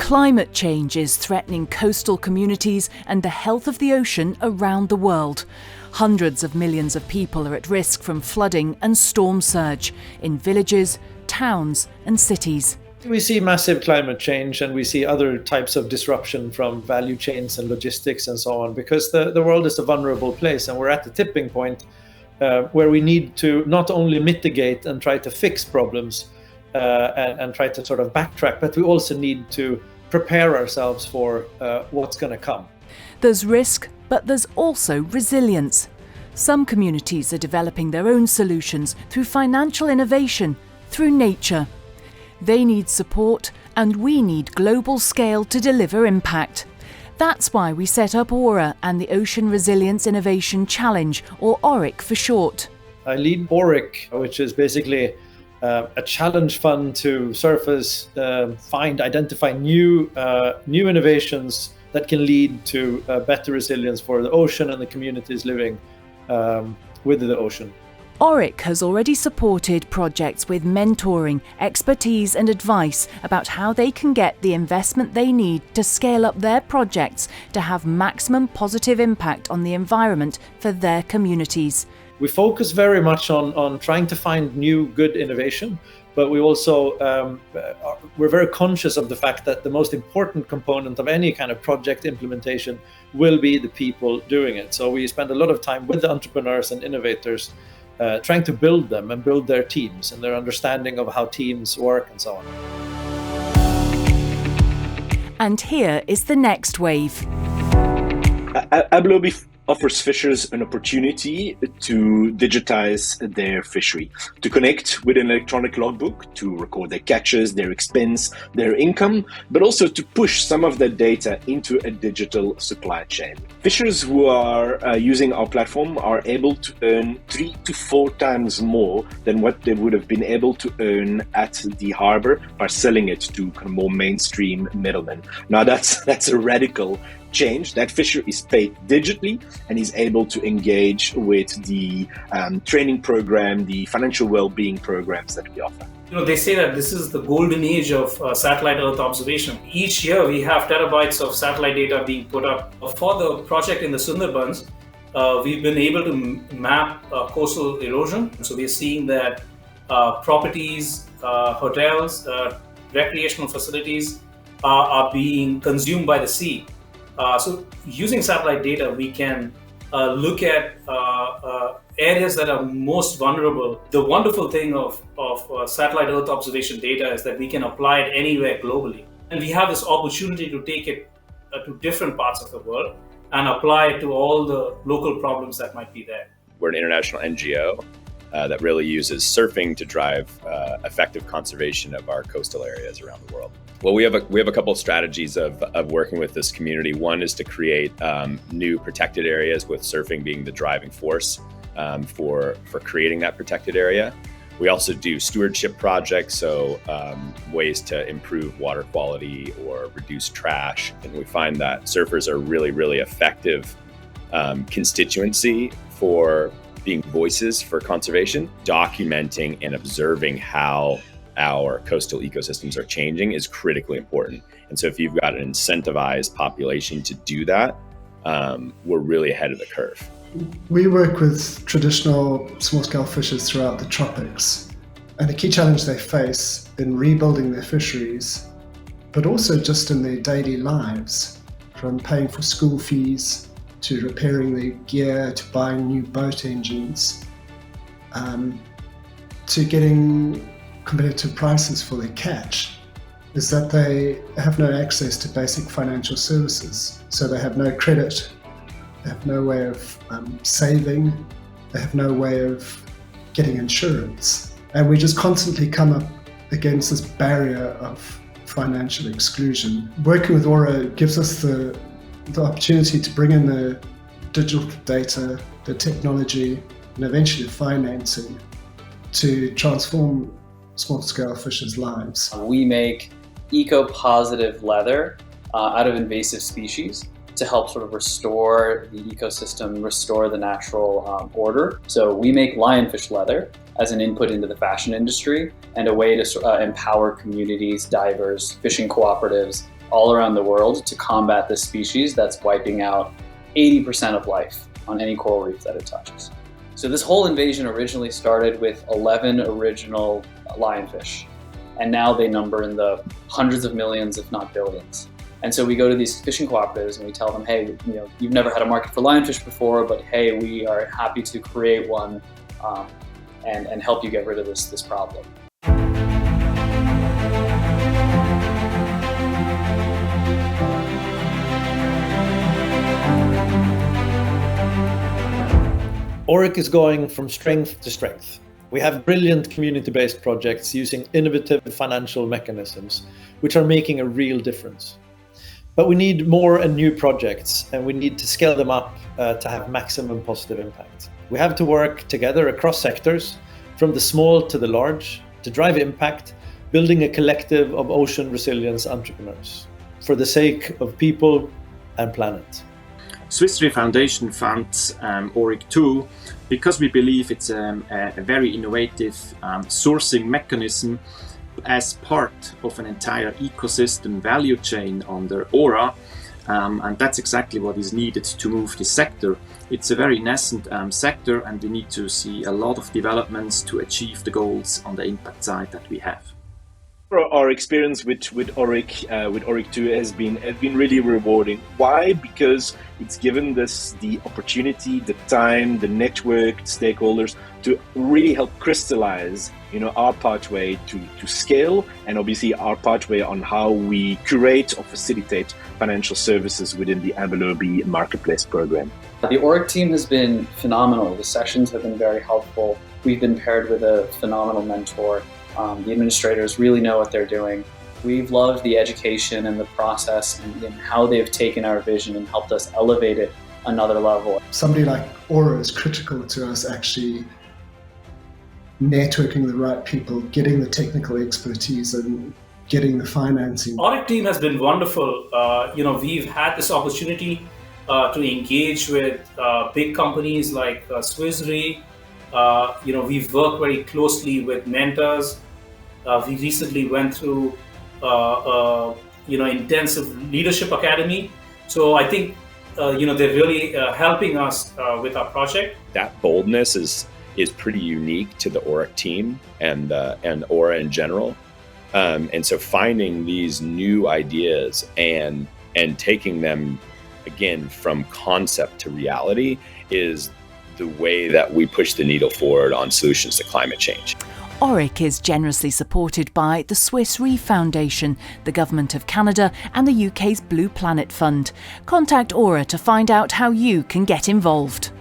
Climate change is threatening coastal communities and the health of the ocean around the world. Hundreds of millions of people are at risk from flooding and storm surge in villages, towns and cities. We see massive climate change and we see other types of disruption from value chains and logistics and so on, because the world is a vulnerable place and we're at the tipping point where we need to not only mitigate and try to fix problems and try to sort of backtrack, but we also need to prepare ourselves for what's going to come. There's risk, but there's also resilience. Some communities are developing their own solutions through financial innovation, through nature. They need support, and we need global scale to deliver impact. That's why we set up ORRAA and the Ocean Resilience Innovation Challenge, or ORIC for short. I lead ORIC, which is basically a challenge fund to surface, identify new innovations that can lead to better resilience for the ocean and the communities living with the ocean. ORIC has already supported projects with mentoring, expertise and advice about how they can get the investment they need to scale up their projects to have maximum positive impact on the environment for their communities. We focus very much on trying to find new good innovation, but we also we're very conscious of the fact that the most important component of any kind of project implementation will be the people doing it. So we spend a lot of time with the entrepreneurs and innovators trying to build them and build their teams and their understanding of how teams work and so on. And here is the next wave. Ablobi offers fishers an opportunity to digitize their fishery, to connect with an electronic logbook, to record their catches, their expense, their income, but also to push some of that data into a digital supply chain. Fishers who are using our platform are able to earn 3 to 4 times more than what they would have been able to earn at the harbor by selling it to kind of more mainstream middlemen. Now that's a radical change. That fisher is paid digitally and is able to engage with the training program, the financial well-being programs that we offer. They say that this is the golden age of satellite Earth observation. Each year we have terabytes of satellite data being put up. For the project in the Sundarbans, we've been able to map coastal erosion. So we're seeing that properties, hotels, recreational facilities are being consumed by the sea. So using satellite data, we can look at areas that are most vulnerable. The wonderful thing of satellite Earth observation data is that we can apply it anywhere globally. And we have this opportunity to take it to different parts of the world and apply it to all the local problems that might be there. We're an international NGO that really uses surfing to drive effective conservation of our coastal areas around the world. Well, we have a couple of strategies of working with this community. One is to create new protected areas, with surfing being the driving force for creating that protected area. We also do stewardship projects, so ways to improve water quality or reduce trash. And we find that surfers are really, really effective constituency for being voices for conservation. Documenting and observing how our coastal ecosystems are changing is critically important. And so if you've got an incentivized population to do that, we're really ahead of the curve. We work with traditional small-scale fishers throughout the tropics, and the key challenge they face in rebuilding their fisheries, but also just in their daily lives, from paying for school fees to repairing their gear, to buying new boat engines, to getting competitive prices for their catch, is that they have no access to basic financial services. So they have no credit, they have no way of saving, they have no way of getting insurance. And we just constantly come up against this barrier of financial exclusion. Working with ORRAA gives us the opportunity to bring in the digital data, the technology, and eventually the financing to transform small-scale fishers' lives. We make eco-positive leather out of invasive species to help sort of restore the ecosystem, restore the natural order. So we make lionfish leather as an input into the fashion industry and a way to empower communities, divers, fishing cooperatives all around the world to combat this species that's wiping out 80% of life on any coral reef that it touches. So this whole invasion originally started with 11 original lionfish, and now they number in the hundreds of millions, if not billions. And so we go to these fishing cooperatives and we tell them, hey, you've never had a market for lionfish before, but hey, we are happy to create one and help you get rid of this problem. ORIC is going from strength to strength. We have brilliant community-based projects using innovative financial mechanisms, which are making a real difference. But we need more and new projects, and we need to scale them up to have maximum positive impact. We have to work together across sectors, from the small to the large, to drive impact, building a collective of ocean resilience entrepreneurs, for the sake of people and planet. Swiss Re Foundation funds ORIC 2 because we believe it's a very innovative sourcing mechanism as part of an entire ecosystem value chain under ORRAA, and that's exactly what is needed to move this sector. It's a very nascent sector, and we need to see a lot of developments to achieve the goals on the impact side that we have. Our experience with ORIC 2 has been really rewarding. Why? Because it's given us the opportunity, the time, the network, stakeholders to really help crystallize, our pathway to scale, and obviously our pathway on how we curate or facilitate financial services within the Abelobi Marketplace program. The ORIC team has been phenomenal. The sessions have been very helpful. We've been paired with a phenomenal mentor. The administrators really know what they're doing. We've loved the education and the process and how they've taken our vision and helped us elevate it another level. Somebody like ORRAA is critical to us actually networking the right people, getting the technical expertise and getting the financing. ORIC team has been wonderful. We've had this opportunity to engage with big companies like Swiss Re. We've worked very closely with mentors. We recently went through, intensive leadership academy. So I think, they're really helping us with our project. That boldness is pretty unique to the ORIC team and ORRAA in general. And so finding these new ideas and taking them again from concept to reality is the way that we push the needle forward on solutions to climate change. ORIC is generously supported by the Swiss Re Foundation, the Government of Canada and the UK's Blue Planet Fund. Contact ORRAA to find out how you can get involved.